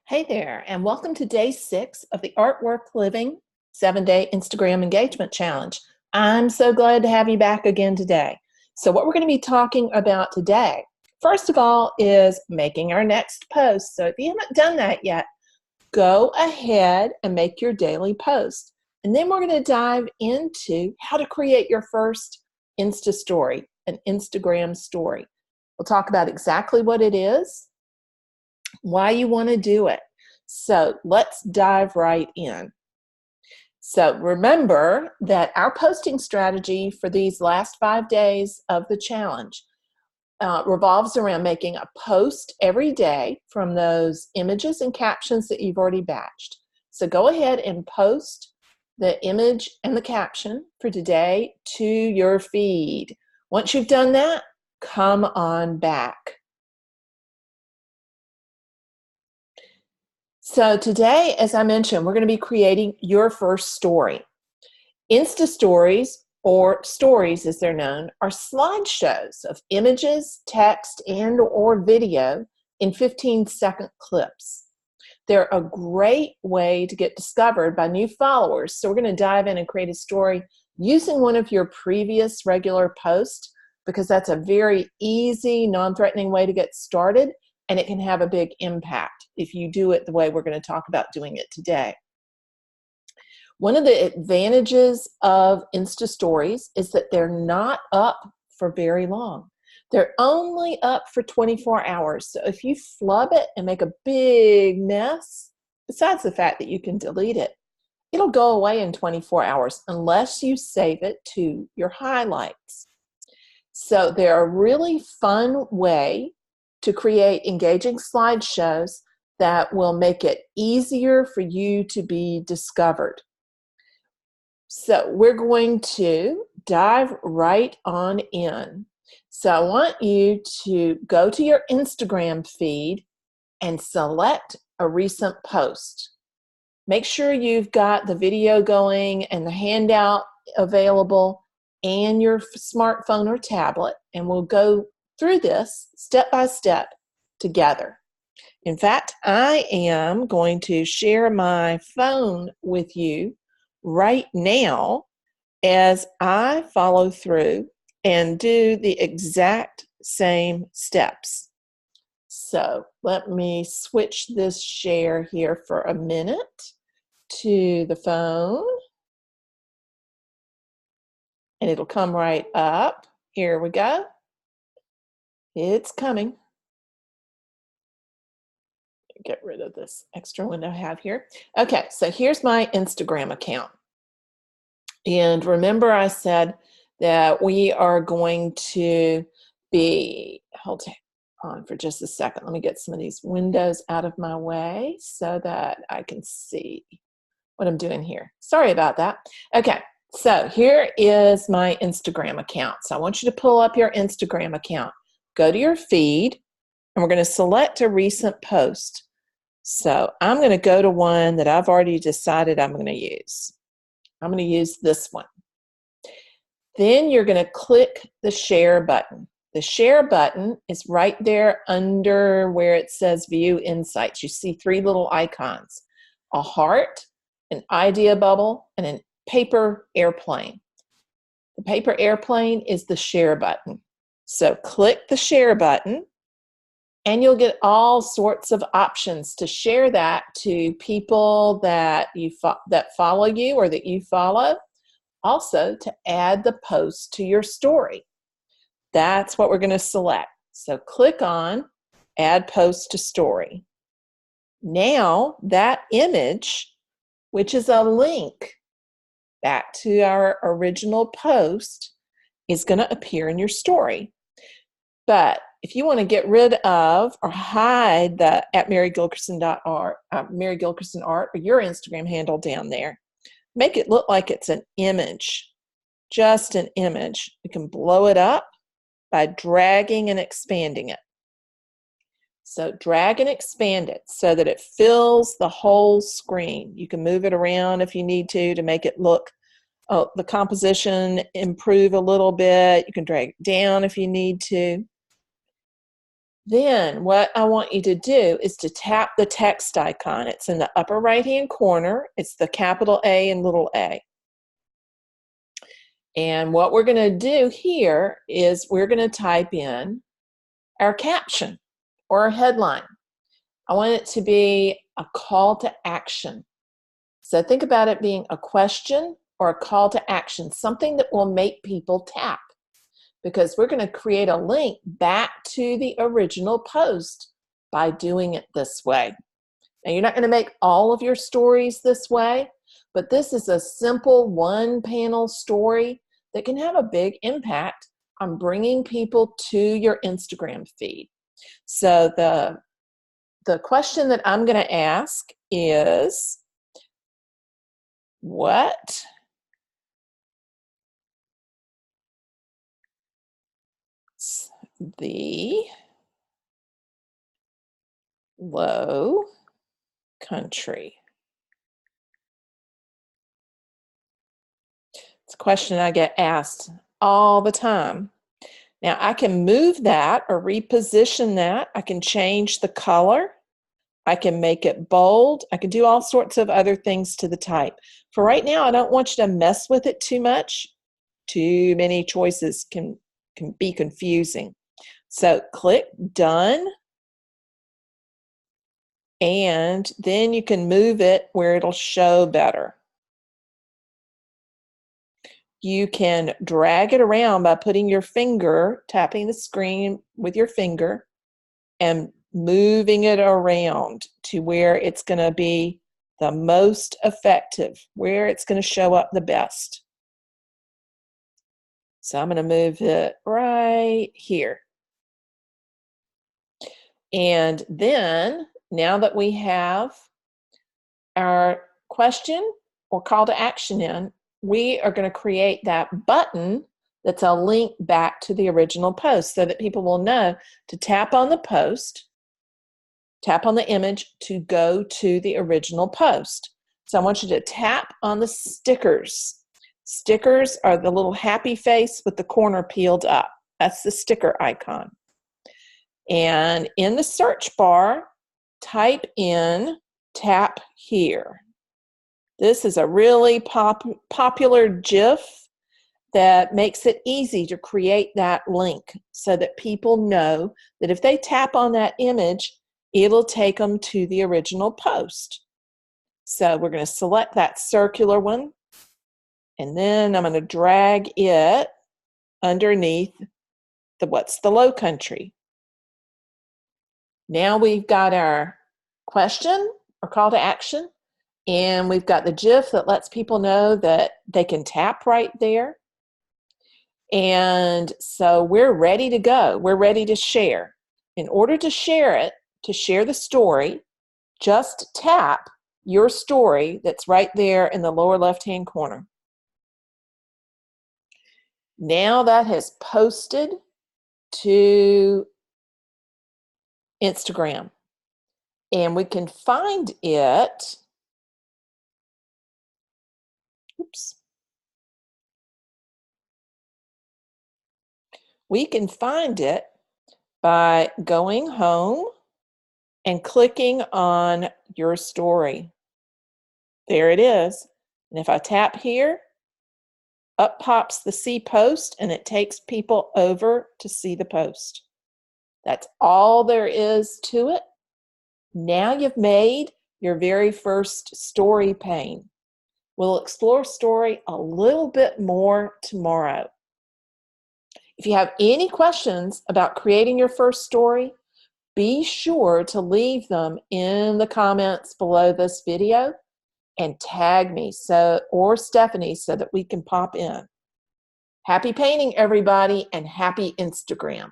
Hey there, and welcome to day 6 of the Artwork Living 7-Day Instagram Engagement Challenge. I'm so glad to have you back again today. So what we're going to be talking about today, first of all, is making our next post. So if you haven't done that yet, go ahead and make your daily post. And then we're going to dive into how to create your first Insta story, an Instagram story. We'll talk about exactly what it is, why you want to do it. So let's dive right in. So remember that our posting strategy for these last 5 days of the challenge revolves around making a post every day from those images and captions that you've already batched. So go ahead and post the image and the caption for today to your feed. Once you've done that, come on back. So today, as I mentioned, we're going to be creating your first story. Insta stories, or stories as they're known, are slideshows of images, text, and or video in 15-second clips. They're a great way to get discovered by new followers. So we're going to dive in and create a story using one of your previous regular posts, because that's a very easy, non-threatening way to get started. And it can have a big impact if you do it the way we're going to talk about doing it today. One of the advantages of Insta Stories is that they're not up for very long. They're only up for 24 hours. So if you flub it and make a big mess, besides the fact that you can delete it, it'll go away in 24 hours unless you save it to your highlights. So they're a really fun way to create engaging slideshows that will make it easier for you to be discovered. So we're going to dive right on in. So I want you to go to your Instagram feed and select a recent post. Make sure you've got the video going and the handout available and your smartphone or tablet, and we'll go through this step by step together. In fact, I am going to share my phone with you right now as I follow through and do the exact same steps. So let me switch this share here for a minute to the phone, and it'll come right up. Here we go. It's coming. Get rid of this extra window I have here. Okay, so here's my Instagram account. And remember I said that we are going to be, hold on for just a second. Let me get some of these windows out of my way so that I can see what I'm doing here. Sorry about that. Okay, so here is my Instagram account. So I want you to pull up your Instagram account. Go to your feed, and we're going to select a recent post. So I'm going to go to one that I've already decided I'm going to use. I'm going to use this one. Then you're going to click the share button. The share button is right there under where it says View Insights. You see 3 little icons, a heart, an idea bubble, and a paper airplane. The paper airplane is the share button. So click the share button, and you'll get all sorts of options to share that to people that that follow you or that you follow. Also, to add the post to your story. That's what we're going to select. So click on Add Post to Story. Now that image, which is a link back to our original post, is going to appear in your story. But if you want to get rid of or hide the @MaryGilkerson.art, Mary Gilkerson Art, or your Instagram handle down there, make it look like it's an image, just an image. You can blow it up by dragging and expanding it. So drag and expand it so that it fills the whole screen. You can move it around if you need to make it look, the composition improve a little bit. You can drag it down if you need to. Then what I want you to do is to tap the text icon. It's in the upper right-hand corner. It's the capital A and little a. And what we're going to do here is we're going to type in our caption or our headline. I want it to be a call to action. So think about it being a question or a call to action, something that will make people tap, because we're going to create a link back to the original post by doing it this way. Now, you're not going to make all of your stories this way, but this is a simple one-panel story that can have a big impact on bringing people to your Instagram feed. So the question that I'm going to ask is, what the low country? It's a question I get asked all the time. Now I can move that or reposition that. I can change the color. I can make it bold. I can do all sorts of other things to the type. For right now, I don't want you to mess with it too much. Too many choices can be confusing. So click done. And then you can move it where it'll show better. You can drag it around by putting your finger, tapping the screen with your finger, and moving it around to where it's going to be the most effective, where it's going to show up the best. So I'm going to move it right here. And then, now that we have our question or call to action in, we are going to create that button that's a link back to the original post so that people will know to tap on the post, tap on the image to go to the original post. So I want you to tap on the stickers. Stickers are the little happy face with the corner peeled up. That's the sticker icon. And in the search bar, type in tap here. This is a really popular GIF that makes it easy to create that link so that people know that if they tap on that image, it'll take them to the original post. So we're going to select that circular one, and then I'm going to drag it underneath what's the low country. Now we've got our question or call to action, and we've got the GIF that lets people know that they can tap right there. And so we're ready to go. We're ready to share. In order to share it, to share the story, just tap your story that's right there in the lower left-hand corner. Now that has posted to Instagram, and we can find it. Oops. We can find it by going home and clicking on your story. There it is. And if I tap here, up pops the see post, and it takes people over to see the post. That's all there is to it. Now you've made your very first story pane. We'll explore story a little bit more tomorrow. If you have any questions about creating your first story, be sure to leave them in the comments below this video and tag me or Stephanie so that we can pop in. Happy painting, everybody, and happy Instagram.